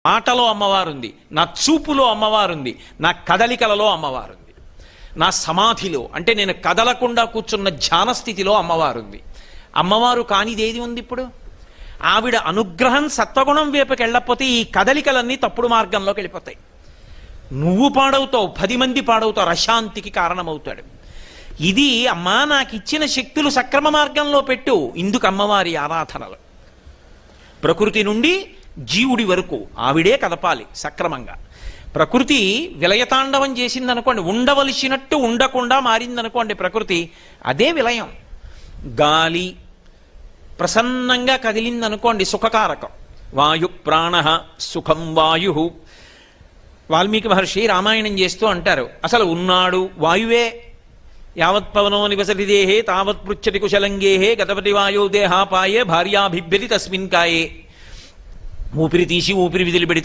మాటలో అమ్మవారుంది, నా చూపులో అమ్మవారుంది, నా కదలికలలో అమ్మవారుంది, నా సమాధిలో అంటే నేను కదలకుండా కూర్చున్న ధ్యాన స్థితిలో అమ్మవారుంది. అమ్మవారు కానిదేది ఉంది ఇప్పుడు? ఆవిడ అనుగ్రహం సత్వగుణం వైపుకి వెళ్ళకపోతే ఈ కదలికలన్నీ తప్పుడు మార్గంలోకి వెళ్ళిపోతాయి. నువ్వు పాడవుతావు, 10 మంది పాడవుతారు, అశాంతికి కారణమవుతాడు. ఇది అమ్మా నాకు ఇచ్చిన శక్తులు సక్రమ మార్గంలో పెట్టు. ఇందుకు అమ్మవారి ఆరాధనలు. ప్రకృతి నుండి జీవుడి వరకు ఆవిడే కదపాలి సక్రమంగా. ప్రకృతి విలయతాండవం చేసిందనుకోండి, ఉండవలసినట్టు ఉండకుండా మారిందనుకోండి ప్రకృతి, అదే విలయం. గాలి ప్రసన్నంగా కదిలిందనుకోండి సుఖకారకం. వాయు ప్రాణ సుఖం వాయు. వాల్మీకి మహర్షి రామాయణం చేస్తూ అంటారు, అసలు ఉన్నాడు వాయువే. యావత్ పవనో నివసతి దేహే తావత్ పృచ్చతి కుశలంగేహే గతపతి వాయో దేహాపాయే భార్యాభిభ్యతి తస్మిన్ కాయే. ఊపిరి తీసి ఊపిరి విదిలిపెడితే